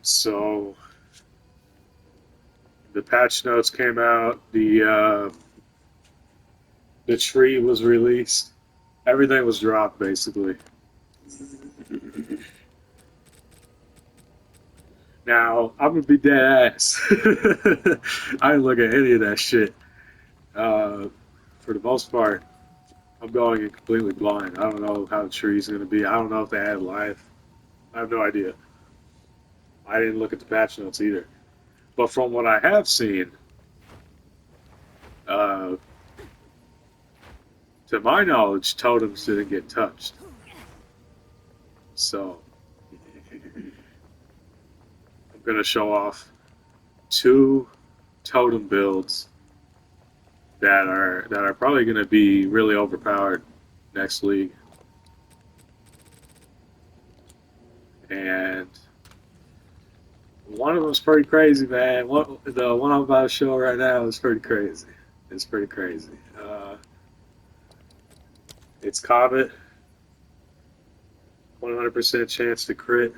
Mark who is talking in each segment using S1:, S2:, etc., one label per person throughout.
S1: So the patch notes came out. The tree was released. Everything was dropped basically. Now I'm gonna be dead ass. I didn't look at any of that shit. Uh, for the most part, I'm going in completely blind. I don't know how the tree's gonna be. I don't know if they had life. I have no idea. I didn't look at the patch notes either. But from what I have seen, uh, to my knowledge, totems didn't get touched. So I'm gonna show off two totem builds that are probably gonna be really overpowered next league. And one of them's pretty crazy, man. The one I'm about to show right now is pretty crazy. It's pretty crazy. It's Comet, 100% chance to crit.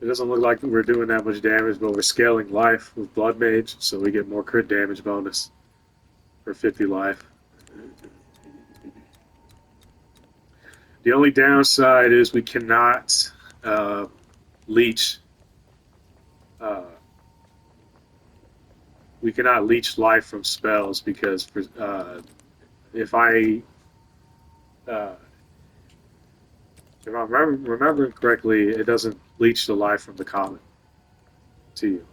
S1: It doesn't look like we're doing that much damage, but we're scaling life with Blood Mage, so we get more crit damage bonus for 50 life. The only downside is uh, leech. Uh, we cannot leech life from spells because if I uh, if I'm remembering correctly, it doesn't leech the life from the comet to you.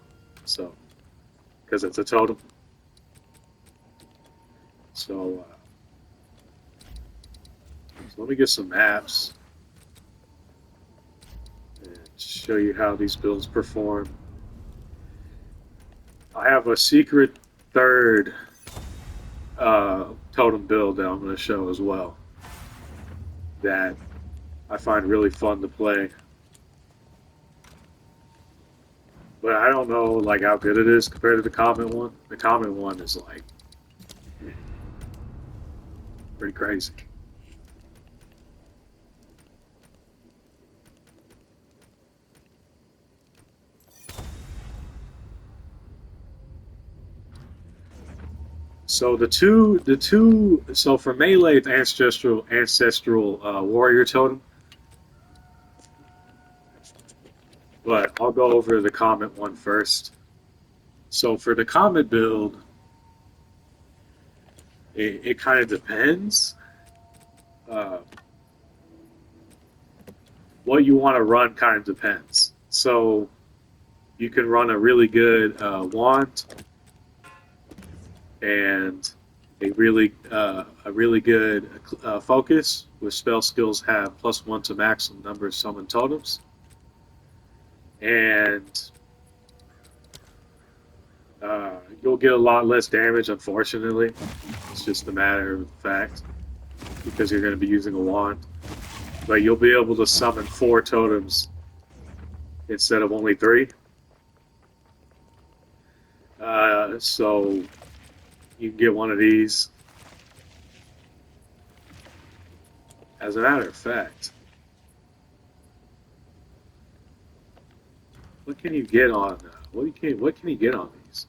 S1: So because it's a totem. So let me get some maps and show you how these builds perform. I have a secret third totem build that I'm going to show as well that I find really fun to play. But I don't know like how good it is compared to the common one. The common one is like pretty crazy. So so for melee, it's ancestral warrior totem. But I'll go over the comet one first. So for the comet build, it kind of depends. Uh, what you want to run kind of depends. So you can run a really good wand and a really good focus with spell skills have +1 to maximum number of summoned totems, and you'll get a lot less damage. Unfortunately, it's just a matter of fact because you're going to be using a wand, but you'll be able to summon 4 totems instead of only 3. So you can get one of these. As a matter of fact, what can you get on? What can you get on these?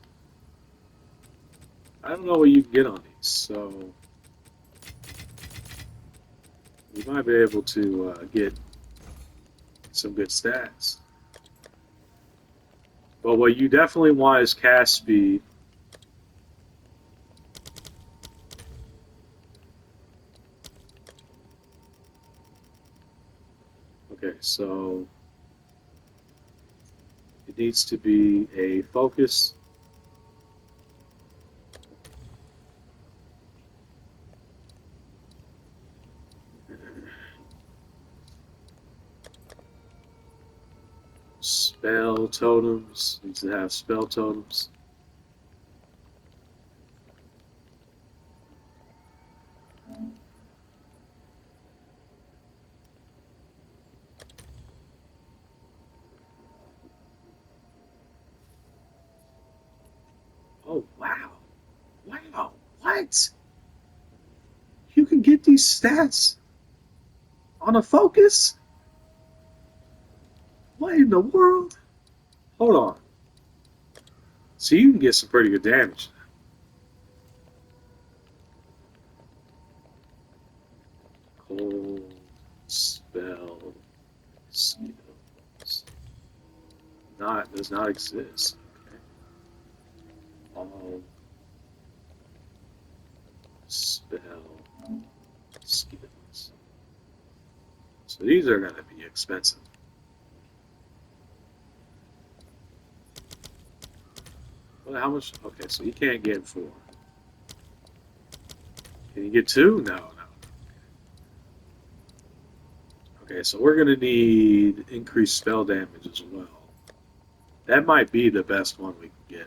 S1: I don't know what you can get on these, so you might be able to get some good stats. But what you definitely want is cast speed. Okay, so it needs to be a focus. Spell totems, needs to have spell totems. Oh, wow. Wow. What? You can get these stats on a focus? What in the world? Hold on. So you can get some pretty good damage. Cold spell skills. Does not exist. Okay. All spell skills. So these are going to be expensive. Well, how much? Okay, so you can't get 4. Can you get 2? No, no. Okay, so we're going to need increased spell damage as well. That might be the best one we can get,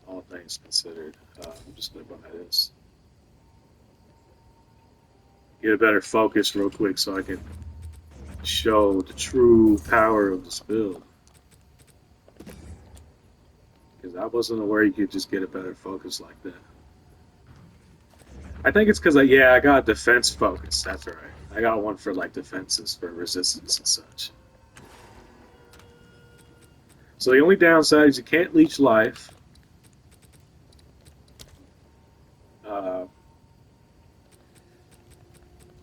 S1: all things considered. I'm just going to buy this. Get a better focus real quick so I can show the true power of this build. Because I wasn't aware you could just get a better focus like that. I think it's because, I got defense focus. That's right. I got one for like defenses, for resistance and such. So the only downside is you can't leech life.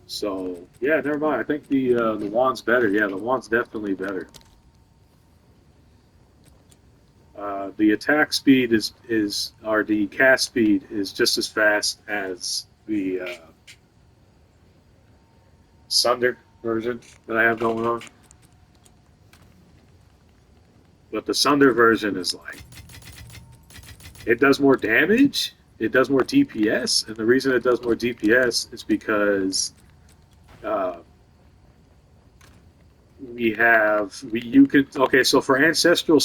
S1: So yeah, never mind. I think the wand's better. Yeah, the wand's definitely better. The attack speed or the cast speed is just as fast as the Sunder version that I have going on. But the Sunder version is like, it does more damage, it does more DPS, and the reason it does more DPS is because you can, okay, so for ancestral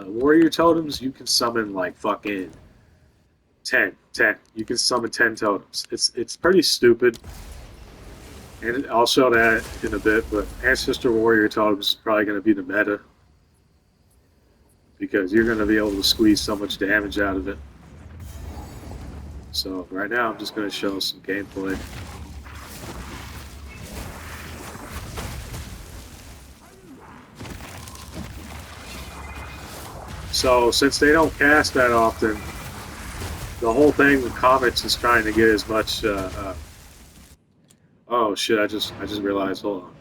S1: warrior totems, you can summon like fucking 10. You can summon 10 totems. It's pretty stupid. And I'll show that in a bit, but Ancestor Warrior Totems is probably going to be the meta. Because you're going to be able to squeeze so much damage out of it. So right now I'm just going to show some gameplay. So since they don't cast that often, the whole thing with Comets is trying to get as much... oh shit, I just realized, hold on.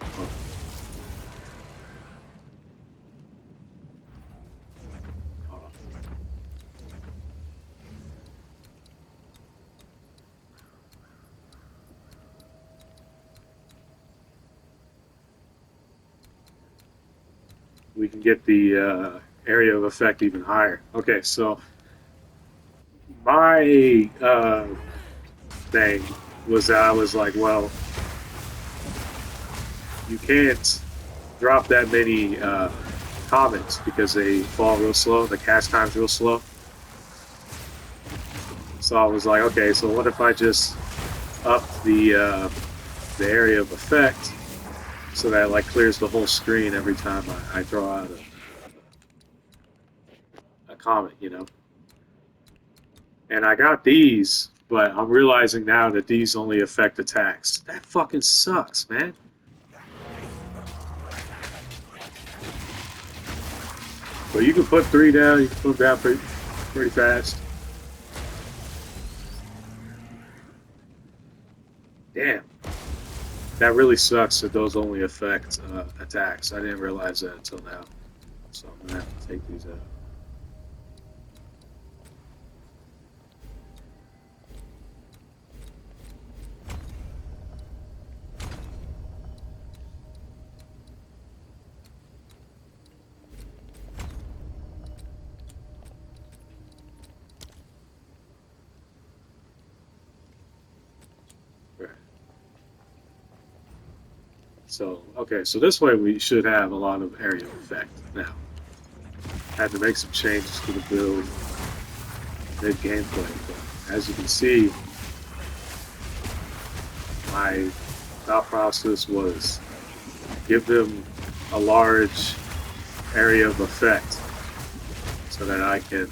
S1: We can get the area of effect even higher. Okay, so my thing was that I was like, well, you can't drop that many comets because they fall real slow. The cast time's real slow. So I was like, okay, so what if I just up the area of effect so that it like clears the whole screen every time I draw out a comet, you know? And I got these, but I'm realizing now that these only affect attacks. That fucking sucks, man. But you can put 3 down, you can put them down pretty fast. Damn. That really sucks that those only affect attacks. I didn't realize that until now. So I'm going to have to take these out. So, okay, so this way we should have a lot of area effect now. Had to make some changes to the build mid-gameplay, but as you can see, my thought process was give them a large area of effect so that I can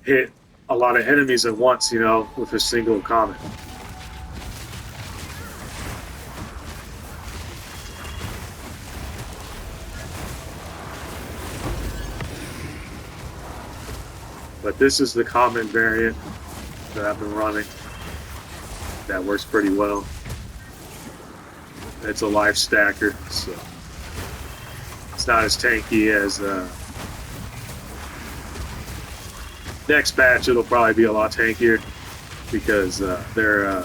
S1: hit a lot of enemies at once, you know, with a single comment. But this is the common variant that I've been running. That works pretty well. It's a life stacker, so it's not as tanky as next patch. It'll probably be a lot tankier because they're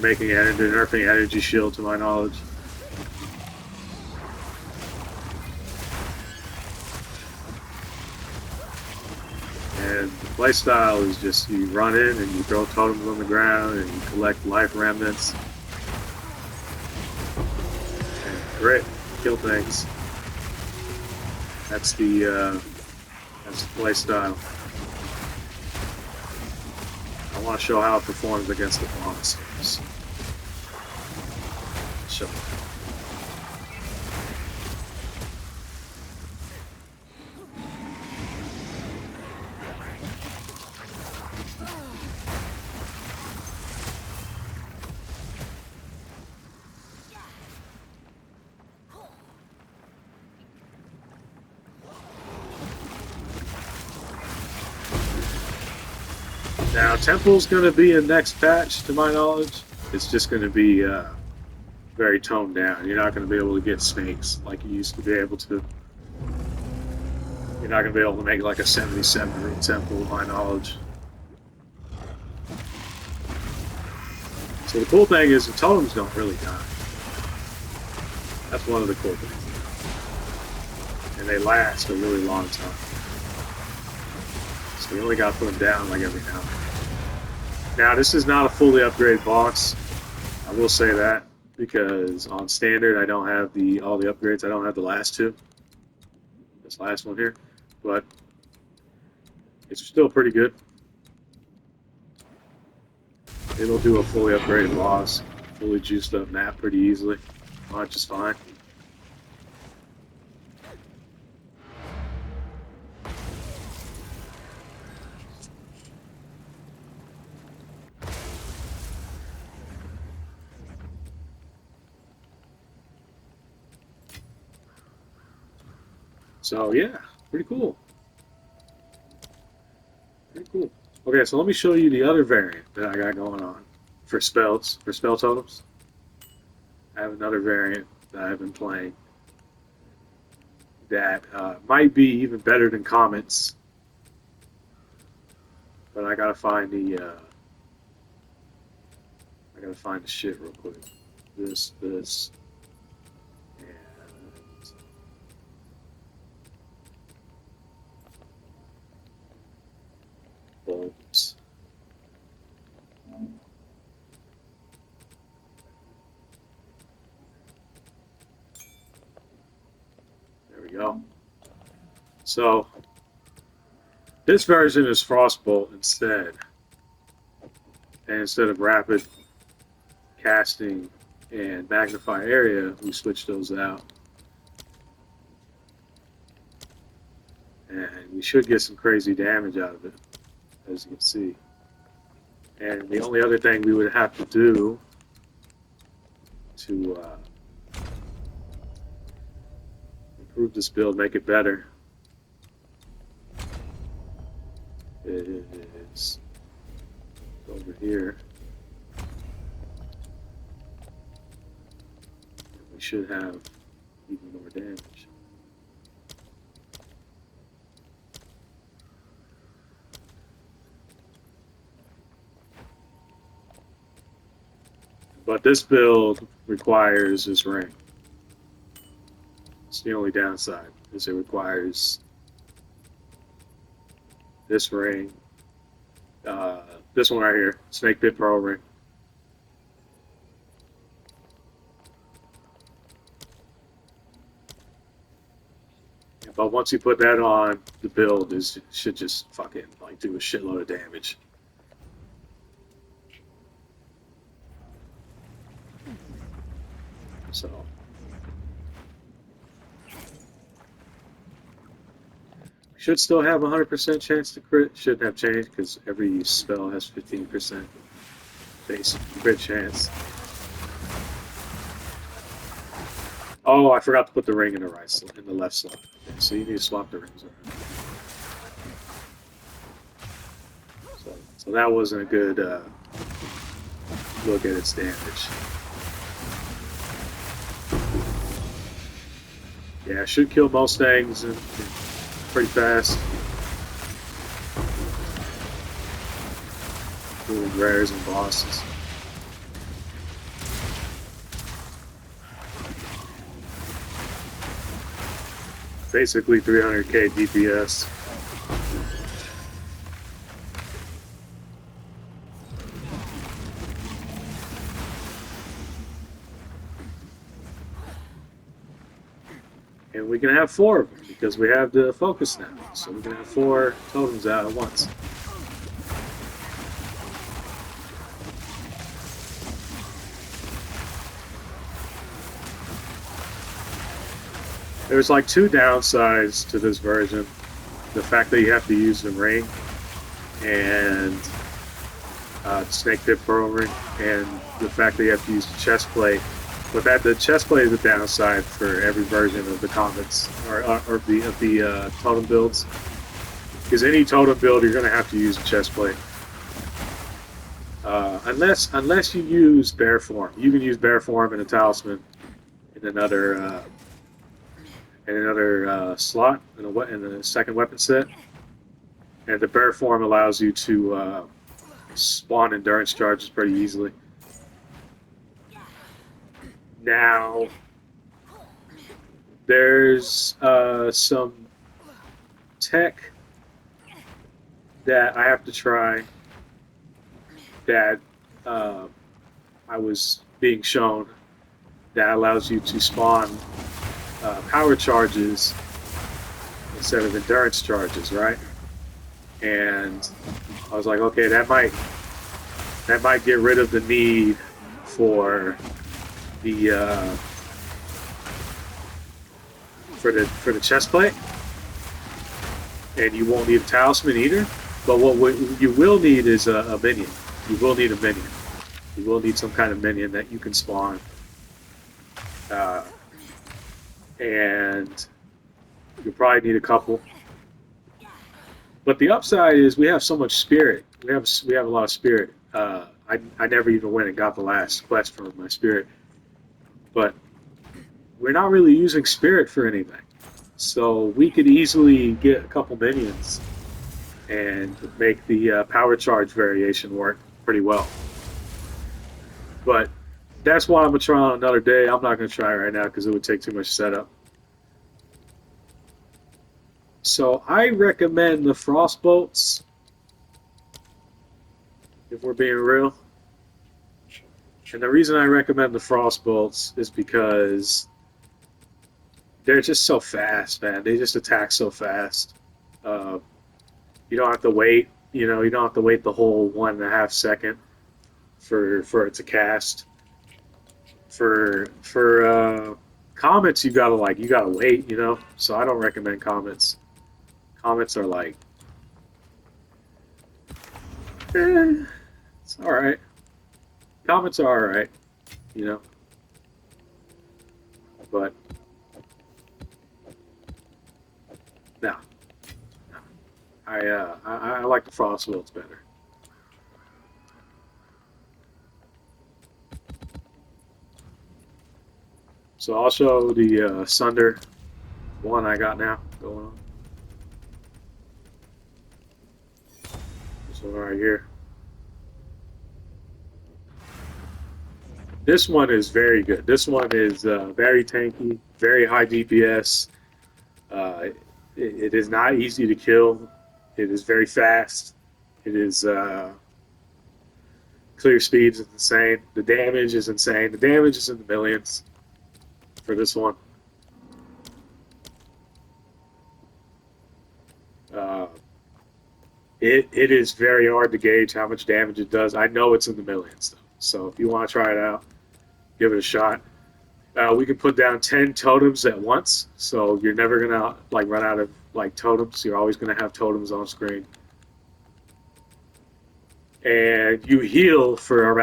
S1: making they're nerfing energy shield to my knowledge. And the playstyle is just you run in and you throw totems on the ground and you collect life remnants and crit, kill things. That's the playstyle. I want to show how it performs against the monsters. Show. Now, Temple's going to be a next patch, to my knowledge. It's just going to be very toned down. You're not going to be able to get snakes like you used to be able to. You're not going to be able to make like a 77 root Temple, to my knowledge. So the cool thing is the totems don't really die. That's one of the cool things. And they last a really long time. So you only got to put them down like every now and then. Now, this is not a fully upgraded boss. I will say that, because on standard I don't have all the upgrades. I don't have the last two. This last one here. But it's still pretty good. It'll do a fully upgraded boss, fully juiced up map pretty easily. Which is fine. So yeah, pretty cool. Pretty cool. Okay, so let me show you the other variant that I got going on for spells, for spell totems. I have another variant that I've been playing that might be even better than Comets, but I gotta find the shit real quick. This, and bolts. There we go. So this version is Frostbolt instead. And instead of rapid casting and magnify area, we switch those out. And we should get some crazy damage out of it, as you can see. And the only other thing we would have to do to improve this build, make it better, is over here. We should have even more damage. But this build requires this ring. It's the only downside, is it requires this ring, this one right here, Snake Pit Pearl ring. But once you put that on, the build should just fucking like do a shitload of damage. So we Should still have 100% chance to crit. Shouldn't have changed because every spell has 15% base crit chance. Oh, I forgot to put the ring in the right slot, in the left slot. Okay, so you need to swap the rings around. So that wasn't a good look at its damage. Yeah, should kill most things and pretty fast. Doing rares and bosses. Basically 300k DPS. And we can have 4 of them because we have the focus now. So we can have 4 totems out at once. There's like 2 downsides to this version. The fact that you have to use the ring and snake tip pearl ring, and the fact that you have to use the chest plate. But the chest plate is a downside for every version of the comets or the totem builds. Because any totem build, you're going to have to use a chest plate. Unless you use bear form, you can use bear form and a talisman in another slot in the second weapon set. And the bear form allows you to spawn endurance charges pretty easily. Now, there's some tech that I have to try that I was being shown that allows you to spawn power charges instead of endurance charges, right? And I was like, okay, that might get rid of the need for the for the chest plate, and you won't need a talisman either. But what you will need is a minion. You will need a minion. You will need some kind of minion that you can spawn, and you'll probably need a couple. But the upside is we have so much spirit. We have a lot of spirit. I never even went and got the last quest from my spirit, but we're not really using spirit for anything. So we could easily get a couple minions and make the power charge variation work pretty well. But that's why I'm going to try on another day. I'm not going to try right now because it would take too much setup. So I recommend the frost bolts, if we're being real. And the reason I recommend the frost bolts is because they're just so fast, man. They just attack so fast. You don't have to wait. You don't have to wait the whole 1.5 second for it to cast. For comets, you gotta wait. So I don't recommend comets. Comets are like, it's all right. Comets are all right, but no. I like the frost bolts better. So I'll show the Sunder one I got now going on. This one right here. This one is very good. This one is very tanky, very high DPS. It is not easy to kill. It is very fast. It is clear speed is insane. The damage is insane. The damage is in the millions for this one. It is very hard to gauge how much damage it does. I know it's in the millions, though. So if you want to try it out, give it a shot. We can put down 10 totems at once, so you're never gonna run out of like totems. You're always going to have totems on screen. And you heal for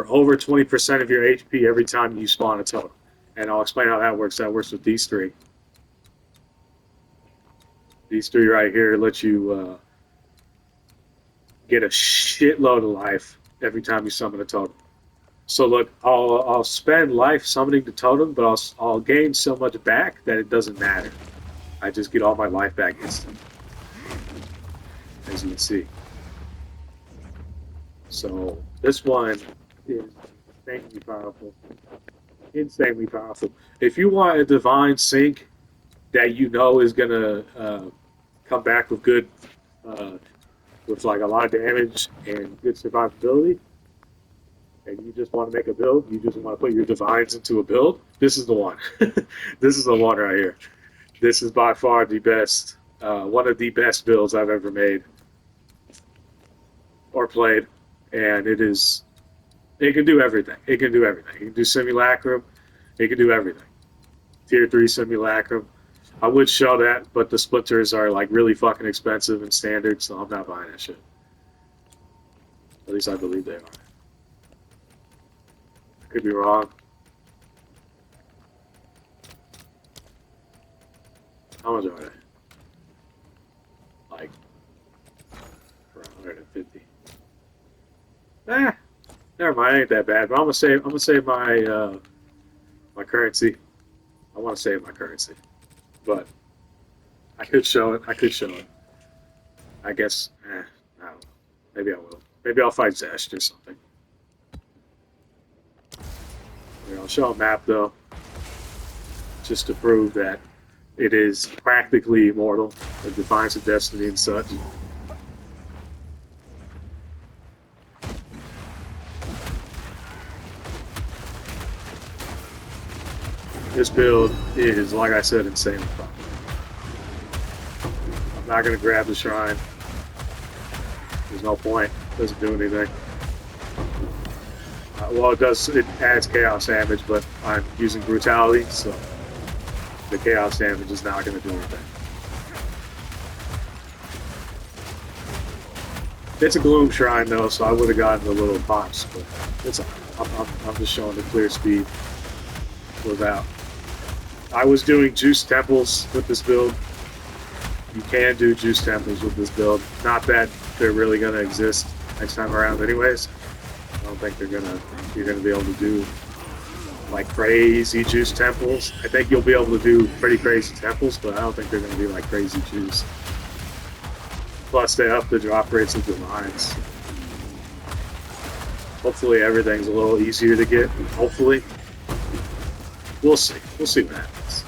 S1: over 20% of your HP every time you spawn a totem. And I'll explain how that works. That works with these three. These three right here let you get a shitload of life every time you summon a totem. So look, I'll spend life summoning the totem, but I'll gain so much back that it doesn't matter. I just get all my life back instantly, as you can see. So this one is insanely powerful. Insanely powerful. If you want a divine sync that you know is gonna come back with good, with like a lot of damage and good survivability, and you just want to make a build, you just want to put your divines into a build, this is the one. This is the one right here. This is by far the best, one of the best builds I've ever made or played, and it can do everything. It can do everything. It can do Simulacrum. It can do everything. Tier 3 Simulacrum. I would show that, but the splinters are like really fucking expensive and standard, so I'm not buying that shit. At least I believe they are. I could be wrong. How much are they? Like around 150. Never mind. Ain't that bad. But I'm gonna save my my currency. I want to save my currency, but I could show it. I could show it. I guess. I don't know. Maybe I will. Maybe I'll fight Zest or something. Here, I'll show a map though, just to prove that it is practically immortal. It defines of destiny and such. This build is, like I said, insanely fun. I'm not going to grab the shrine. There's no point. It doesn't do anything. Well, it does. It adds chaos damage, but I'm using brutality, so the chaos damage is not going to do anything. It's a gloom shrine though, so I would have gotten the little pops, but I'm just showing the clear speed without. I was doing juice temples with this build. You can do juice temples with this build. Not that they're really going to exist next time around anyways. I don't think you're going to be able to do like crazy juice temples. I think you'll be able to do pretty crazy temples, but I don't think they're going to be like crazy juice. Plus they up the drop rates of divines. Hopefully everything's a little easier to get. Hopefully. We'll see. We'll see what happens.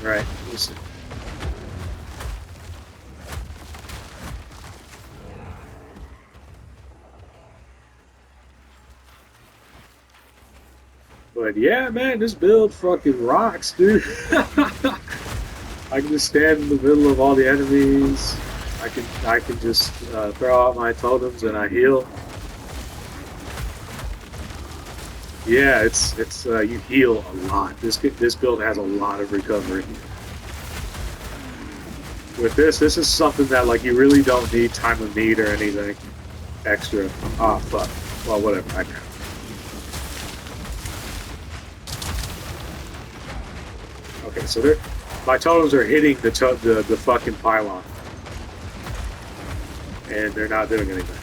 S1: Right, we'll see. But yeah, man, this build fucking rocks, dude. I can just stand in the middle of all the enemies. I can just throw out my totems and I heal. Yeah, it's you heal a lot. This build has a lot of recovery. With this is something that like you really don't need time of need or anything extra. Ah, fuck. Well, whatever. I can. Okay, so my totems are hitting the fucking pylon, and they're not doing anything.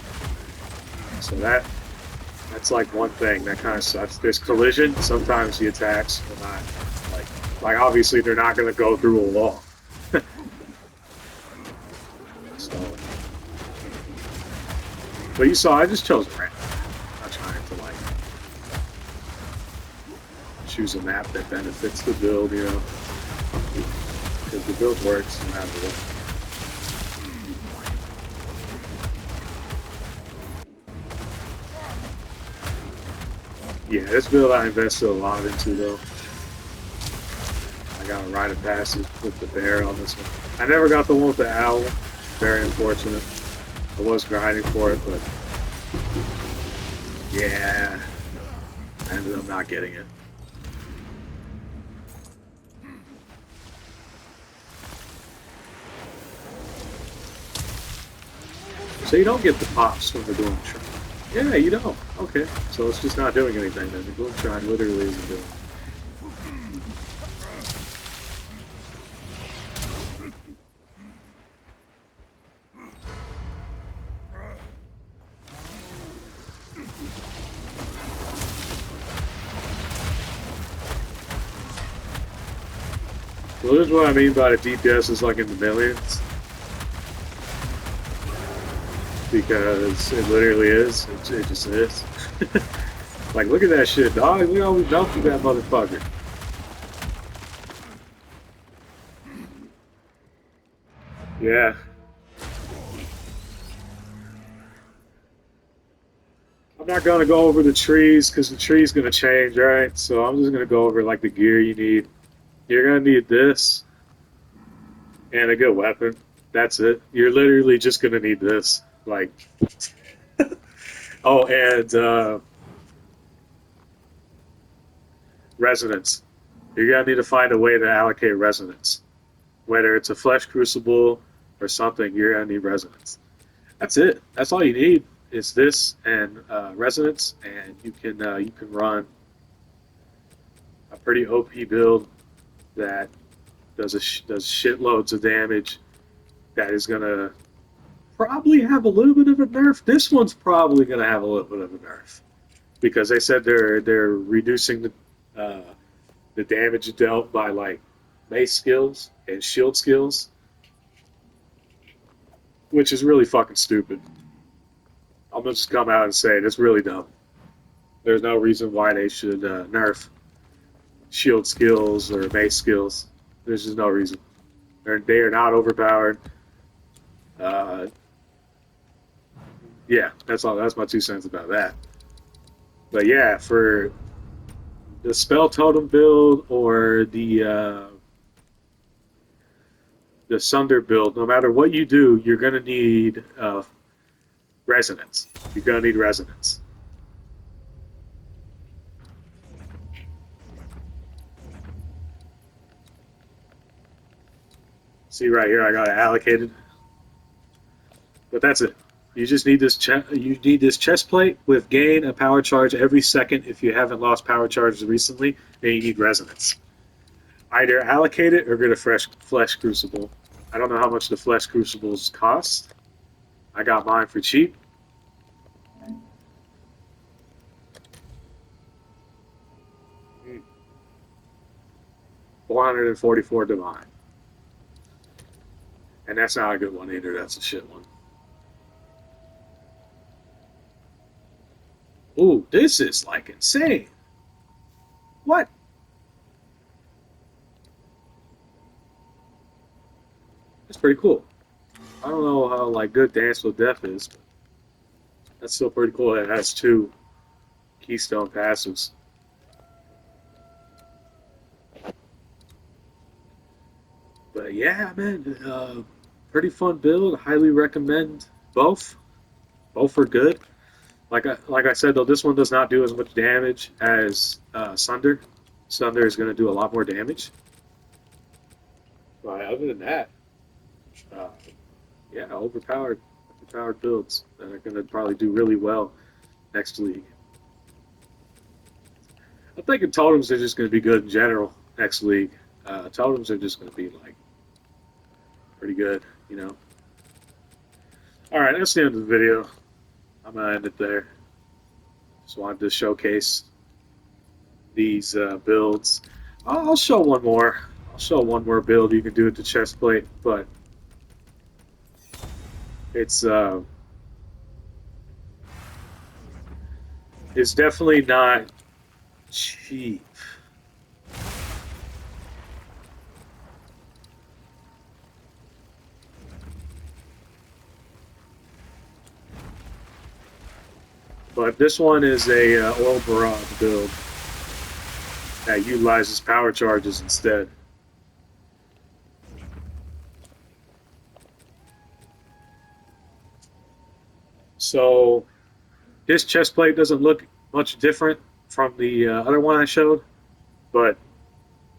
S1: So that's like one thing that kind of sucks. There's collision. Sometimes the attacks are not like obviously they're not going to go through a wall. So, but you saw I just chose random. I'm not trying to like choose a map that benefits the build, you know, because the build works no matter what. Yeah, this build I invested a lot into though. I got a rite of passage with the bear on this one. I never got the one with the owl. Very unfortunate. I was grinding for it, but yeah, I ended up not getting it. So you don't get the pops from the Gloom Shrine. Yeah, you don't. Okay, so it's just not doing anything then. The Gloom Shrine literally isn't doing it. So this is what I mean by the DPS is like in the millions. Because it literally is. It just is. Like, look at that shit, dog. Look how we melted that motherfucker. Yeah. I'm not going to go over the trees because the tree's going to change, right? So I'm just going to go over, like, the gear you need. You're going to need this and a good weapon. That's it. You're literally just going to need this. Like, oh, and resonance. You're going to need to find a way to allocate resonance. Whether it's a flesh crucible or something, you're going to need resonance. That's it. That's all you need. Is this and resonance, and you can run a pretty OP build that does shitloads of damage. That is gonna probably have a little bit of a nerf. This one's probably gonna have a little bit of a nerf because they said they're reducing the damage dealt by like mace skills and shield skills, which is really fucking stupid. I'm gonna just come out and say it. It's really dumb. There's no reason why they should nerf shield skills or mace skills. There's just no reason. They are not overpowered. Uh, yeah, that's all. That's my 2 cents about that. But yeah, for the spell totem build or the Sunder build, no matter what you do, you're gonna need resonance. You're gonna need resonance. See right here, I got it allocated. But that's it. You just need this. You need this chest plate with gain a power charge every second if you haven't lost power charges recently, and you need resonance. Either allocate it or get a fresh flesh crucible. I don't know how much the flesh crucibles cost. I got mine for cheap. Mm. 444 divine. And that's not a good one either. That's a shit one. Ooh, this is like insane. What? That's pretty cool. I don't know how like good Dance with Death is, but that's still pretty cool. It has 2 keystone passives. But yeah, man, pretty fun build. Highly recommend both. Both are good. Like I said though, this one does not do as much damage as Sunder. Sunder is going to do a lot more damage. But other than that, uh, yeah, overpowered builds that are going to probably do really well next league. I'm thinking totems are just going to be good in general next league. Totems are just going to be like pretty good, you know. All right, that's the end of the video. I'm gonna end it there. Just wanted to showcase these builds. I'll show one more. I'll show one more build you can do with the chest plate, but it's it's definitely not cheap. But this one is a oil barrage build that utilizes power charges instead. So this chest plate doesn't look much different from the other one I showed, but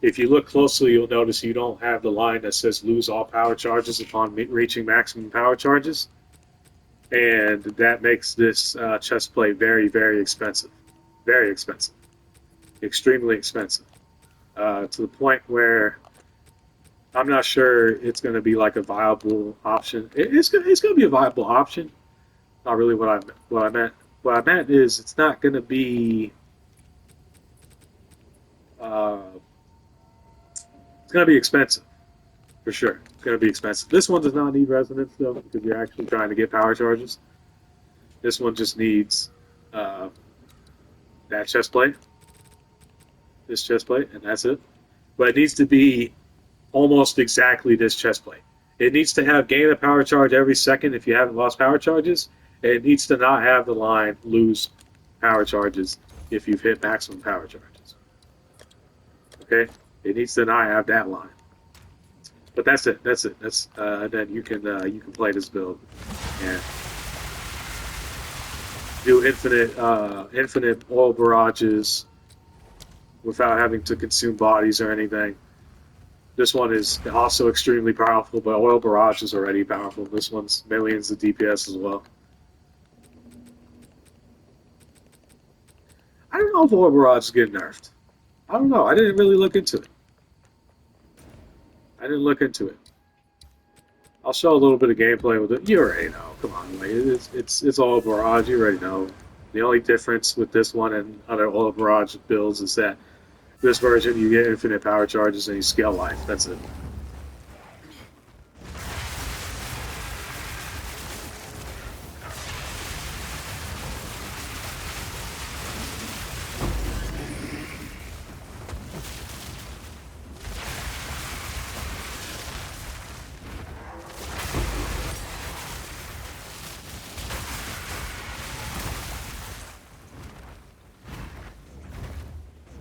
S1: if you look closely, you'll notice you don't have the line that says lose all power charges upon reaching maximum power charges. and that makes this chest plate very, very expensive. Very expensive. Extremely expensive. To the point where I'm not sure it's going to be like a viable option. It's going to be a viable option. Not really what I meant. What I meant is it's not going to be. Uh, it's going to be expensive for sure. It's going to be expensive. This one does not need resonance though because you're actually trying to get power charges. This one just needs uh, that chest plate, this chest plate, and that's it. But it needs to be almost exactly this chest plate. It needs to have gain a power charge every second if you haven't lost power charges. And it needs to not have the line lose power charges if you've hit maximum power charges. Okay? It needs to not have that line. But that's it. That's it. That's then you can play this build and do infinite oil barrages without having to consume bodies or anything. This one is also extremely powerful, but Oil Barrage is already powerful. This one's millions of DPS as well. I don't know if Oil Barrage is getting nerfed. I don't know. I didn't really look into it. I didn't look into it. I'll show a little bit of gameplay with it. You already know. Come on, like it's Oil Barrage. You already know. The only difference with this one and other Oil Barrage builds is that this version you get infinite power charges and you scale life. That's it.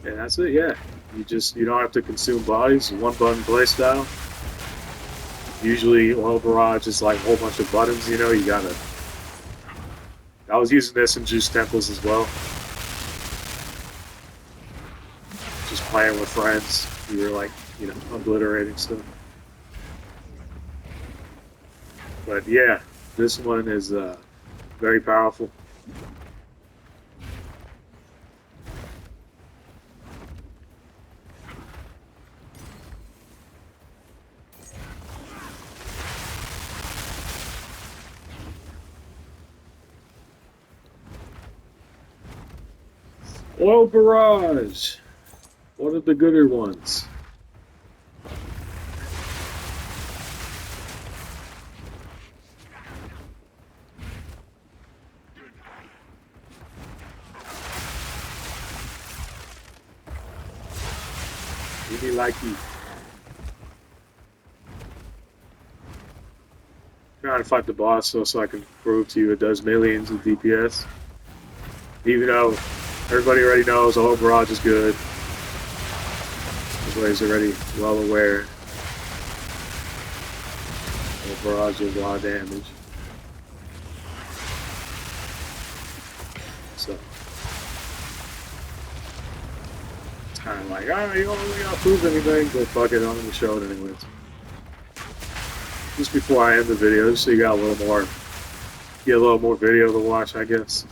S1: And that's it, yeah. You don't have to consume bodies, one button play style. Usually Oil Barrage is like a whole bunch of buttons, you gotta I was using this in Juice Temples as well. Just playing with friends. We were like, obliterating stuff. But yeah, this one is very powerful. Oil Barrage! One of the gooder ones. Really like you. Trying to fight the boss so I can prove to you it does millions of DPS. Even though everybody already knows Oil Barrage is good. Everybody's already well aware. Oil Barrage does a lot of damage. So it's kind of like, you don't really gotta prove anything, but fuck it, I'm gonna show it anyways. Just before I end the video, so you got a little more video to watch, I guess.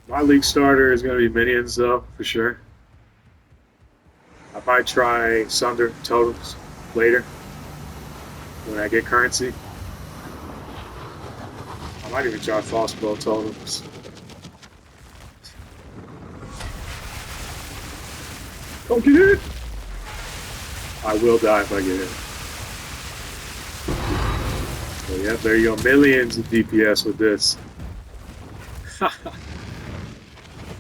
S1: My league starter is going to be minions, though, for sure. I might try Sunder Totems later when I get currency. I might even try False Bow Totems. Don't get hit! I will die if I get hit. So, yeah, there you go. Millions of DPS with this.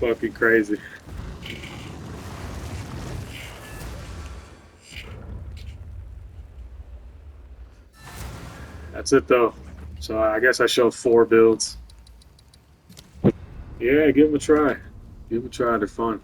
S1: Fucking crazy. That's it though. So I guess I showed 4 builds. Yeah, give them a try. Give them a try. They're fun.